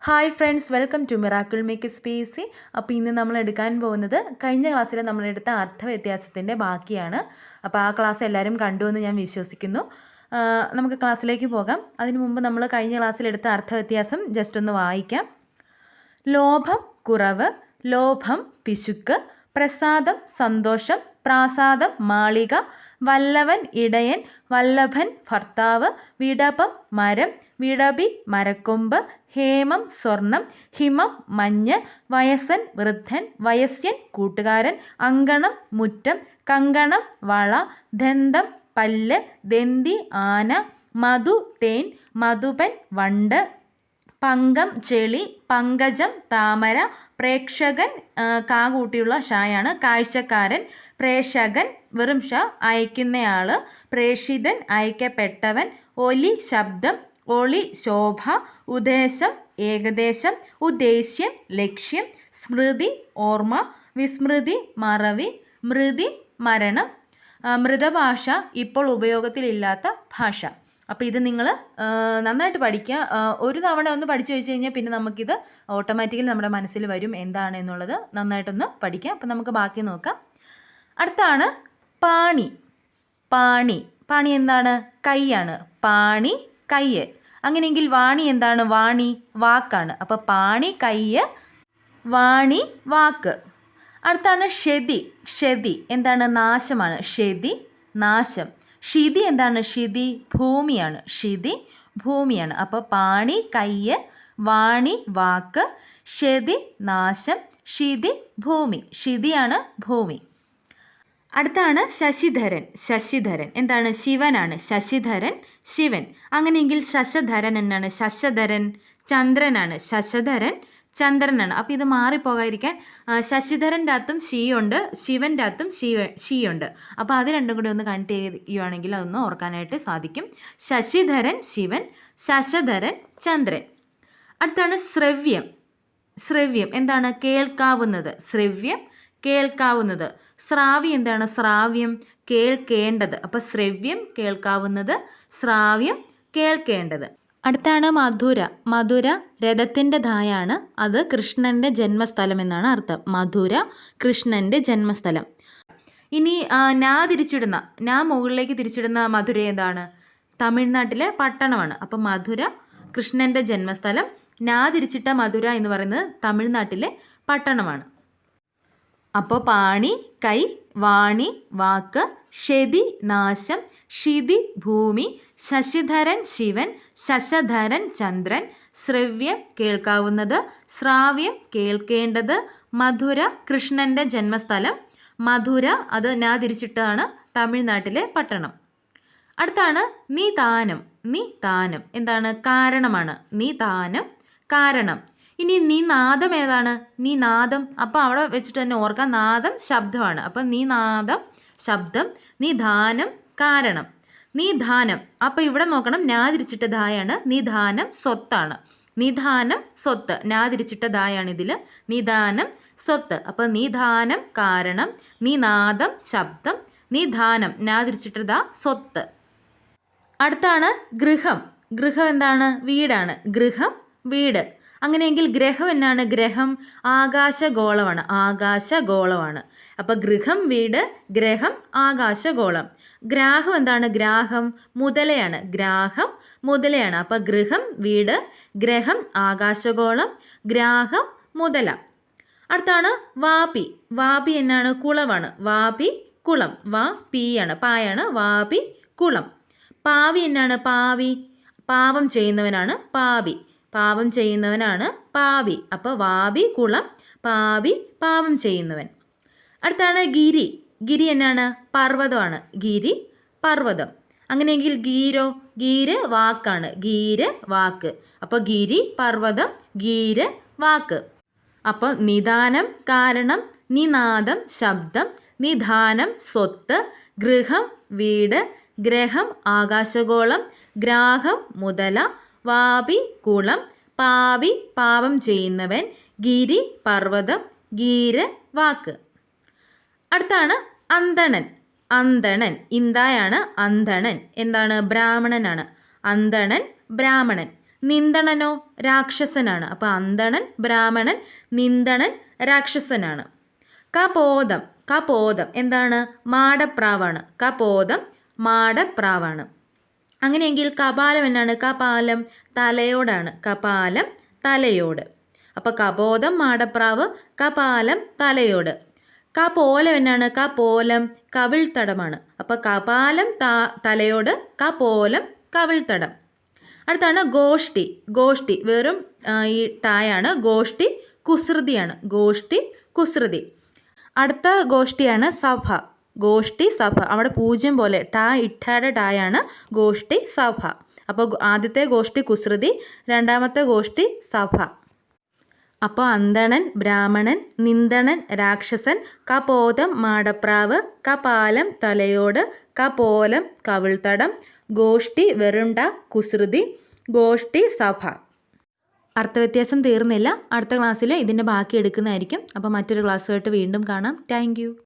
Hi friends, welcome to miracle make spacey. അപ്പോൾ ഇന്ന് നമ്മൾ എടുക്കാൻ പോകുന്നത് കഴിഞ്ഞ ക്ലാസ്സിൽ നമ്മളെടുത്ത അർത്ഥവ്യത്യാസത്തിൻ്റെ ബാക്കിയാണ്. അപ്പോൾ ആ ക്ലാസ് എല്ലാവരും കണ്ടു എന്ന് ഞാൻ വിശ്വസിക്കുന്നു. നമുക്ക് ക്ലാസ്സിലേക്ക് പോകാം. അതിനു മുമ്പ് നമ്മൾ കഴിഞ്ഞ ക്ലാസ്സിലെടുത്ത അർത്ഥവ്യത്യാസം ജസ്റ്റ് ഒന്ന് വായിക്കാം. ലോഭം കുറവ്, ലോഭം പിശുക്ക്, പ്രസാദം സന്തോഷം, പ്രാസാദം മാളിക, വല്ലവൻ ഇടയൻ, വല്ലഭൻ ഭർത്താവ്, വിടപം മരം, വിടപി മരക്കൊമ്പ്, ഹേമം സ്വർണം, ഹിമം മഞ്ഞ്, വയസ്സൻ വൃദ്ധൻ, വയസ്യൻ കൂട്ടുകാരൻ, അങ്കണം മുറ്റം, കങ്കണം വള, ദന്തം പല്ല്, ദന്തി ആന, മധു തേൻ, മധുപൻ വണ്ട്, പങ്കം ചെളി, പങ്കജം താമര, പ്രേക്ഷകൻ കാ കൂട്ടിയുള്ള ഷായാണ്, കാഴ്ചക്കാരൻ, പ്രേക്ഷകൻ വെറും ഷ, അയക്കുന്നയാൾ, പ്രേഷിതൻ അയക്കപ്പെട്ടവൻ, ഒലി ശബ്ദം, ഒളി ശോഭ, ഉദ്ദേശം ഏകദേശം, ഉദ്ദേശ്യം ലക്ഷ്യം, സ്മൃതി ഓർമ്മ, വിസ്മൃതി മറവി, മൃതി മരണം, മൃതഭാഷ ഇപ്പോൾ ഉപയോഗത്തിലില്ലാത്ത ഭാഷ. അപ്പോൾ ഇത് നിങ്ങൾ നന്നായിട്ട് പഠിക്കുക. ഒരു തവണ ഒന്ന് പഠിച്ചു വെച്ച് കഴിഞ്ഞാൽ പിന്നെ നമുക്കിത് ഓട്ടോമാറ്റിക്കലി നമ്മുടെ മനസ്സിൽ വരും എന്താണ് എന്നുള്ളത്. നന്നായിട്ടൊന്ന് പഠിക്കാം. അപ്പോൾ നമുക്ക് ബാക്കി നോക്കാം. അടുത്താണ് പാണി. പാണി പാണി എന്താണ്? കൈയാണ്. പാണി കയ്യ്. അങ്ങനെയെങ്കിൽ വാണി എന്താണ്? വാണി വാക്കാണ്. അപ്പോൾ പാണി കയ്യ്, വാണി വാക്ക്. അടുത്താണ് ക്ഷതി. ക്ഷതി എന്താണ്? നാശമാണ്. ക്ഷതി നാശം. ക്ഷിതി എന്താണ്? ക്ഷിതി ഭൂമിയാണ്. ക്ഷിതി ഭൂമിയാണ്. അപ്പോൾ പാണി കയ്യ്, വാണി വാക്ക്, ക്ഷതി നാശം, ക്ഷിതി ഭൂമി. ക്ഷിതിയാണ് ഭൂമി. അടുത്താണ് ശശിധരൻ. ശശിധരൻ എന്താണ്? ശിവനാണ്. ശശിധരൻ ശിവൻ. അങ്ങനെയെങ്കിൽ ശശധരൻ എന്നാണ്? ശശധരൻ ചന്ദ്രനാണ്. ശശധരൻ ചന്ദ്രനാണ്. അപ്പോൾ ഇത് മാറിപ്പോകാതിരിക്കാൻ ശശിധരൻ്റെ അകത്തും ശിയുണ്ട്, ശിവൻ്റെ അകത്തും ശിയുണ്ട്. അപ്പോൾ അത് രണ്ടും കൂടി ഒന്ന് കണക്ട് ചെയ്യുകയാണെങ്കിൽ അതൊന്ന് ഓർക്കാനായിട്ട് സാധിക്കും. ശശിധരൻ ശിവൻ, ശശധരൻ ചന്ദ്രൻ. അടുത്താണ് ശ്രവ്യം. ശ്രവ്യം എന്താണ്? കേൾക്കാവുന്നത്. ശ്രവ്യം കേൾക്കാവുന്നത്. ശ്രാവ്യം എന്താണ്? ശ്രാവ്യം കേൾക്കേണ്ടത്. അപ്പോൾ ശ്രവ്യം കേൾക്കാവുന്നത്, ശ്രാവ്യം കേൾക്കേണ്ടത്. അടുത്താണ് മധുര. മധുര രഥത്തിൻ്റെ ധായാണ്. അത് കൃഷ്ണൻ്റെ ജന്മസ്ഥലം എന്നാണ് അർത്ഥം. മധുര കൃഷ്ണൻ്റെ ജന്മസ്ഥലം. ഇനി നാ തിരിച്ചിടുന്ന, നാ മുകളിലേക്ക് തിരിച്ചിടുന്ന മധുര ഏതാണ്? തമിഴ്നാട്ടിലെ പട്ടണമാണ്. അപ്പം മധുര കൃഷ്ണൻ്റെ ജന്മസ്ഥലം. നാ തിരിച്ചിട്ട മധുര എന്ന് പറയുന്നത് തമിഴ്നാട്ടിലെ പട്ടണമാണ്. അപ്പോൾ പാണി കൈ, വാണി വാക്ക്, ക്ഷതി നാശം, ക്ഷിതി ഭൂമി, ശശിധരൻ ശിവൻ, ശശധരൻ ചന്ദ്രൻ, ശ്രവ്യം കേൾക്കാവുന്നത്, ശ്രാവ്യം കേൾക്കേണ്ടത്, മധുര കൃഷ്ണൻ്റെ ജന്മസ്ഥലം. മധുര അത് നാ തിരിച്ചിട്ടാണ് തമിഴ്നാട്ടിലെ പട്ടണം. അടുത്താണ് നിദാനം. നിദാനം എന്താണ്? കാരണമാണ്. നിദാനം കാരണം. ഇനി നിനാദം ഏതാണ്? നിനാദം. അപ്പോൾ അവിടെ വെച്ചിട്ട് തന്നെ ഓർക്കാം, നാദം ശബ്ദമാണ്. അപ്പം നിനാദം ശബ്ദം, നിദാനം കാരണം. നിദാനം അപ്പോൾ ഇവിടെ നോക്കണം, നാ തിരിച്ചിട്ട ധായാണ്. നിദാനം സ്വത്താണ്. നിദാനം സ്വത്ത്. നാ തിരിച്ചിട്ട ധായാണ് ഇതിൽ. നിദാനം സ്വത്ത്. അപ്പോൾ നിദാനം കാരണം, നിനാദം ശബ്ദം, നിദാനം നാ തിരിച്ചിട്ട ധാ സ്വത്ത്. അടുത്താണ് ഗൃഹം. ഗൃഹം എന്താണ്? വീടാണ്. ഗൃഹം വീട്. അങ്ങനെയെങ്കിൽ ഗ്രഹം എന്നാണ്? ഗ്രഹം ആകാശഗോളമാണ്. ആകാശഗോളമാണ്. അപ്പോൾ ഗൃഹം വീട്, ഗ്രഹം ആകാശഗോളം. ഗ്രാഹം എന്താണ്? ഗ്രാഹം മുതലയാണ്. ഗ്രാഹം മുതലയാണ്. അപ്പോൾ ഗൃഹം വീട്, ഗ്രഹം ആകാശഗോളം, ഗ്രാഹം മുതല. അടുത്താണ് വാപി. വാപി എന്നാണ്? കുളമാണ്. വാപി കുളം. വാ പീയാണ്, പായാണ്. വാപി കുളം. പാവി എന്നാണ്? പാവി പാപം ചെയ്യുന്നവനാണ്. പാവി പാപം ചെയ്യുന്നവനാണ് പാവി. അപ്പോൾ വാവി കുളം, പാവി പാപം ചെയ്യുന്നവൻ. അടുത്താണ് ഗിരി. ഗിരി എന്നാണ്? പർവ്വതമാണ്. ഗിരി പർവ്വതം. അങ്ങനെയെങ്കിൽ ഗീരോ? ഗീര് വാക്കാണ്. ഗീര് വാക്ക്. അപ്പോൾ ഗിരി പർവ്വതം, ഗീര് വാക്ക്. അപ്പോൾ നിദാനം കാരണം, നിനാദം ശബ്ദം, നിദാനം സ്വത്ത്, ഗൃഹം വീട്, ഗ്രഹം ആകാശഗോളം, ഗ്രാഹം മുതല, വാപി കുളം, പാവി പാപം ചെയ്യുന്നവൻ, ഗിരി പർവ്വതം, ഗീര് വാക്ക്. അടുത്താണ് അന്തണൻ. അന്തണൻ ഇന്തായാണ്. അന്തണൻ എന്താണ്? ബ്രാഹ്മണനാണ്. അന്തണൻ ബ്രാഹ്മണൻ. നിന്ദണനോ രാക്ഷസനാണ്. അപ്പോൾ അന്തണൻ ബ്രാഹ്മണൻ, നിന്ദണൻ രാക്ഷസനാണ്. കപോതം, കപോതം എന്താണ്? മാടപ്രാവാണ്. കപോതം മാടപ്രാവാണ്. അങ്ങനെയെങ്കിൽ കപാലം എന്നാണ്? കപാലം തലയോടാണ്. കപാലം തലയോട്. അപ്പോൾ കപോതം മാടപ്രാവ്, കപാലം തലയോട്. കപോലം എന്നാണ്? കപോലം കവിൾത്തടമാണ്. അപ്പോൾ കപാലം തലയോട്, കപോലം കവിൾത്തടം. അടുത്താണ് ഗോഷ്ഠി. ഗോഷ്ഠി വെറും ഈ ടായാണ്. ഗോഷ്ഠി കുസൃതിയാണ്. ഗോഷ്ഠി കുസൃതി. അടുത്ത ഗോഷ്ഠിയാണ് സഭ. ഗോഷ്ഠി സഭ. അവിടെ പൂജ്യം പോലെ ഇട്ടാടെ ടായാണ് ഗോഷ്ഠി സഭ. അപ്പോൾ ആദ്യത്തെ ഗോഷ്ഠി കുസൃതി, രണ്ടാമത്തെ ഗോഷ്ഠി സഭ. അപ്പോൾ അന്തണൻ ബ്രാഹ്മണൻ, നിന്ദണൻ രാക്ഷസൻ, കപോതം മാടപ്രാവ്, കപാലം തലയോട്, കപോലം കവിൾത്തടം, ഗോഷ്ഠി വെറുണ്ട കുസൃതി, ഗോഷ്ഠി സഭ. അർത്ഥവ്യത്യാസം തീർന്നില്ല. അടുത്ത ക്ലാസ്സിൽ ഇതിൻ്റെ ബാക്കി എടുക്കുന്നതായിരിക്കും. അപ്പോൾ മറ്റൊരു ക്ലാസ്സുമായിട്ട് വീണ്ടും കാണാം. താങ്ക്